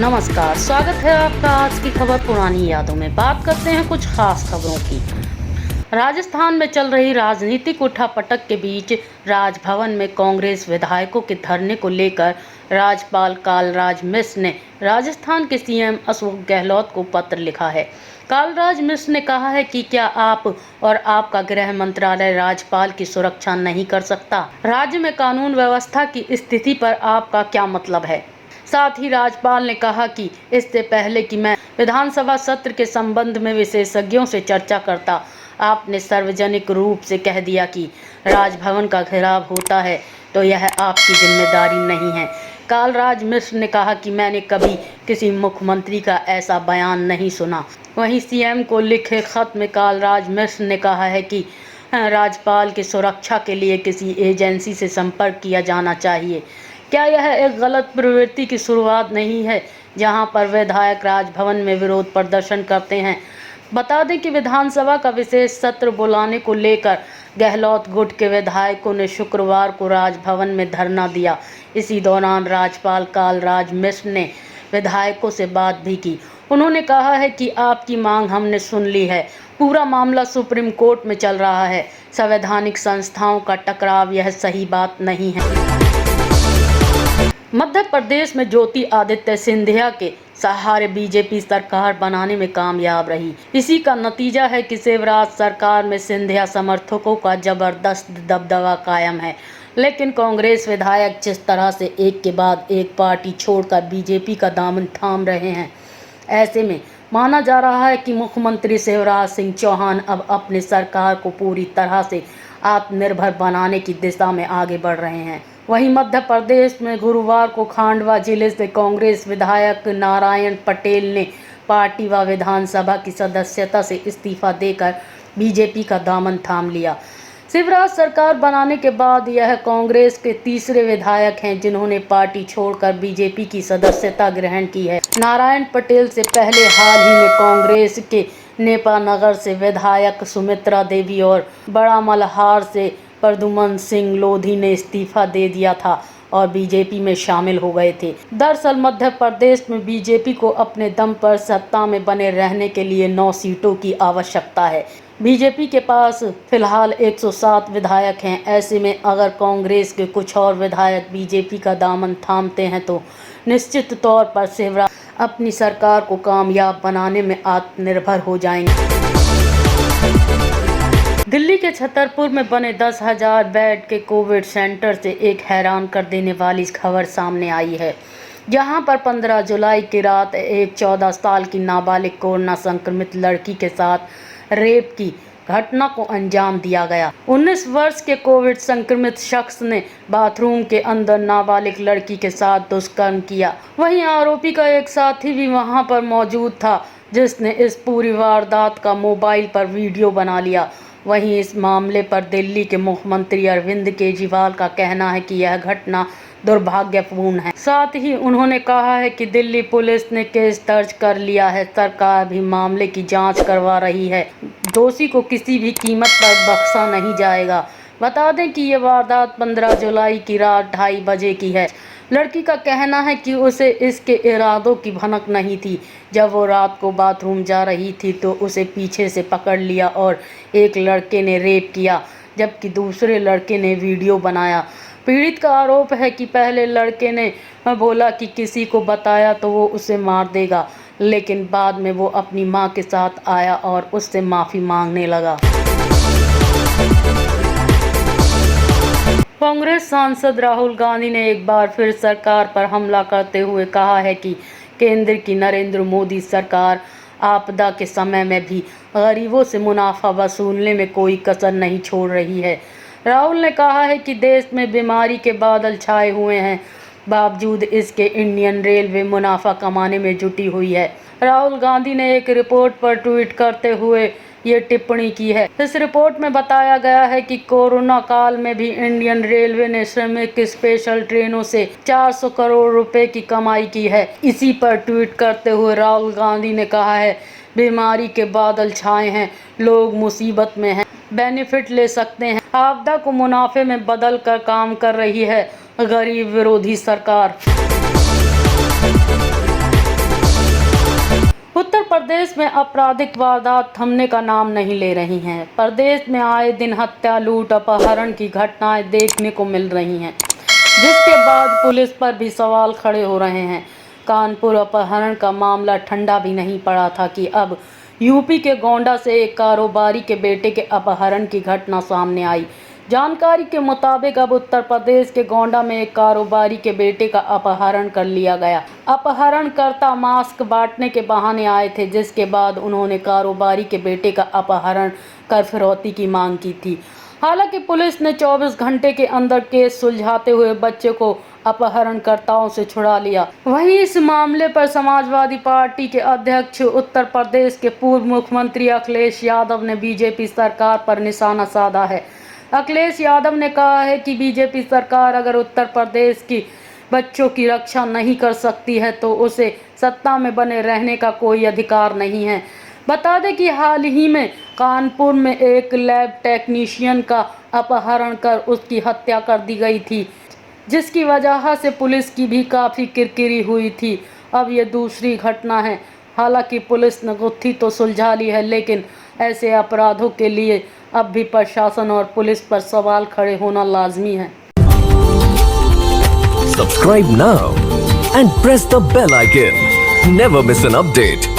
नमस्कार, स्वागत है आपका आज की खबर पुरानी यादों में। बात करते हैं कुछ खास खबरों की। राजस्थान में चल रही राजनीतिक उठापटक के बीच राजभवन में कांग्रेस विधायकों के धरने को लेकर राज्यपाल कालराज मिश्र ने राजस्थान के सीएम अशोक गहलोत को पत्र लिखा है। कालराज मिश्र ने कहा है कि क्या आप और आपका गृह मंत्रालय राज्यपाल की सुरक्षा नहीं कर सकता? राज्य में कानून व्यवस्था की स्थिति पर आपका क्या मतलब है? साथ ही राज्यपाल ने कहा कि इससे पहले कि मैं विधानसभा सत्र के संबंध में विशेषज्ञों से चर्चा करता, आपने सार्वजनिक रूप से कह दिया कि राजभवन का घेराव होता है तो यह आपकी जिम्मेदारी नहीं है। कालराज मिश्र ने कहा कि मैंने कभी किसी मुख्यमंत्री का ऐसा बयान नहीं सुना। वहीं सीएम को लिखे खत में कालराज मिश्र ने कहा है कि राज्यपाल की सुरक्षा के लिए किसी एजेंसी से संपर्क किया जाना चाहिए। क्या यह एक गलत प्रवृत्ति की शुरुआत नहीं है जहां पर विधायक राजभवन में विरोध प्रदर्शन करते हैं? बता दें कि विधानसभा का विशेष सत्र बुलाने को लेकर गहलोत गुट के विधायकों ने शुक्रवार को राजभवन में धरना दिया। इसी दौरान राज्यपाल कालराज मिश्र ने विधायकों से बात भी की। उन्होंने कहा है कि आपकी मांग हमने सुन ली है। पूरा मामला सुप्रीम कोर्ट में चल रहा है। संवैधानिक संस्थाओं का टकराव यह सही बात नहीं है। मध्य प्रदेश में ज्योति आदित्य सिंधिया के सहारे बीजेपी सरकार बनाने में कामयाब रही। इसी का नतीजा है कि शिवराज सरकार में सिंधिया समर्थकों का जबरदस्त दबदबा कायम है। लेकिन कांग्रेस विधायक जिस तरह से एक के बाद एक पार्टी छोड़कर बीजेपी का दामन थाम रहे हैं, ऐसे में माना जा रहा है कि मुख्यमंत्री शिवराज सिंह चौहान अब अपनी सरकार को पूरी तरह से आत्मनिर्भर बनाने की दिशा में आगे बढ़ रहे हैं। वहीं मध्य प्रदेश में गुरुवार को खांडवा जिले से कांग्रेस विधायक नारायण पटेल ने पार्टी व विधानसभा की सदस्यता से इस्तीफा देकर बीजेपी का दामन थाम लिया। शिवराज सरकार बनाने के बाद यह कांग्रेस के तीसरे विधायक हैं जिन्होंने पार्टी छोड़कर बीजेपी की सदस्यता ग्रहण की है। नारायण पटेल से पहले हाल ही में कांग्रेस के नेपानगर से विधायक सुमित्रा देवी और बड़ा मल्हार से प्रद्युमन सिंह लोधी ने इस्तीफा दे दिया था और बीजेपी में शामिल हो गए थे। दरअसल मध्य प्रदेश में बीजेपी को अपने दम पर सत्ता में बने रहने के लिए 9 सीटों की आवश्यकता है। बीजेपी के पास फिलहाल 107 विधायक हैं। ऐसे में अगर कांग्रेस के कुछ और विधायक बीजेपी का दामन थामते हैं तो निश्चित तौर पर शिवराज अपनी सरकार को कामयाब बनाने में आत्मनिर्भर हो जाएंगे। दिल्ली के छतरपुर में बने 10,000 बेड के कोविड सेंटर से एक हैरान कर देने वाली खबर सामने आई है, जहां पर 15 जुलाई की रात एक 14 साल की नाबालिग कोरोना संक्रमित लड़की के साथ रेप की घटना को अंजाम दिया गया। 19 वर्ष के कोविड संक्रमित शख्स ने बाथरूम के अंदर नाबालिग लड़की के साथ दुष्कर्म किया। वहीं आरोपी का एक साथी भी वहां पर मौजूद था जिसने इस पूरी वारदात का मोबाइल पर वीडियो बना लिया। वहीं इस मामले पर दिल्ली के मुख्यमंत्री अरविंद केजरीवाल का कहना है कि यह घटना दुर्भाग्यपूर्ण है। साथ ही उन्होंने कहा है कि दिल्ली पुलिस ने केस दर्ज कर लिया है। सरकार भी मामले की जांच करवा रही है। दोषी को किसी भी कीमत पर बख्शा नहीं जाएगा। बता दें कि ये वारदात 15 जुलाई की रात 2:30 बजे की है। लड़की का कहना है कि उसे इसके इरादों की भनक नहीं थी। जब वो रात को बाथरूम जा रही थी तो उसे पीछे से पकड़ लिया और एक लड़के ने रेप किया, जबकि दूसरे लड़के ने वीडियो बनाया। पीड़ित का आरोप है कि पहले लड़के ने बोला कि किसी को बताया तो वो उसे मार देगा, लेकिन बाद में वो अपनी मां के साथ आया और उससे माफ़ी मांगने लगा। कांग्रेस सांसद राहुल गांधी ने एक बार फिर सरकार पर हमला करते हुए कहा है कि केंद्र की नरेंद्र मोदी सरकार आपदा के समय में भी गरीबों से मुनाफा वसूलने में कोई कसर नहीं छोड़ रही है। राहुल ने कहा है कि देश में बीमारी के बादल छाए हुए हैं, बावजूद इसके इंडियन रेलवे मुनाफा कमाने में जुटी हुई है। राहुल गांधी ने एक रिपोर्ट पर ट्वीट करते हुए ये टिप्पणी की है। इस रिपोर्ट में बताया गया है कि कोरोना काल में भी इंडियन रेलवे ने श्रमिक स्पेशल ट्रेनों से 400 करोड़ रुपए की कमाई की है। इसी पर ट्वीट करते हुए राहुल गांधी ने कहा है, बीमारी के बादल छाए हैं, लोग मुसीबत में हैं, बेनिफिट ले सकते हैं। आपदा को मुनाफे में बदल कर काम कर रही है गरीब विरोधी सरकार। प्रदेश में आपराधिक वारदात थमने का नाम नहीं ले रही हैं। प्रदेश में आए दिन हत्या, लूट, अपहरण की घटनाएं देखने को मिल रही हैं, जिसके बाद पुलिस पर भी सवाल खड़े हो रहे हैं। कानपुर अपहरण का मामला ठंडा भी नहीं पड़ा था कि अब यूपी के गोंडा से एक कारोबारी के बेटे के अपहरण की घटना सामने आई। जानकारी के मुताबिक अब उत्तर प्रदेश के गोंडा में एक कारोबारी के बेटे का अपहरण कर लिया गया। अपहरणकर्ता मास्क बांटने के बहाने आए थे, जिसके बाद उन्होंने कारोबारी के बेटे का अपहरण कर फिरौती की मांग की थी। हालांकि पुलिस ने 24 घंटे के अंदर केस सुलझाते हुए बच्चे को अपहरणकर्ताओं से छुड़ा लिया। वहीं इस मामले पर समाजवादी पार्टी के अध्यक्ष, उत्तर प्रदेश के पूर्व मुख्यमंत्री अखिलेश यादव ने बीजेपी सरकार पर निशाना साधा है। अखिलेश यादव ने कहा है कि बीजेपी सरकार अगर उत्तर प्रदेश की बच्चों की रक्षा नहीं कर सकती है तो उसे सत्ता में बने रहने का कोई अधिकार नहीं है। बता दें कि हाल ही में कानपुर में एक लैब टेक्नीशियन का अपहरण कर उसकी हत्या कर दी गई थी, जिसकी वजह से पुलिस की भी काफ़ी किरकिरी हुई थी। अब ये दूसरी घटना है। हालांकि पुलिस ने गुत्थी तो सुलझा ली है, लेकिन ऐसे अपराधों के लिए अब भी प्रशासन और पुलिस पर सवाल खड़े होना लाजमी है। Subscribe now and press the bell icon. Never miss an update.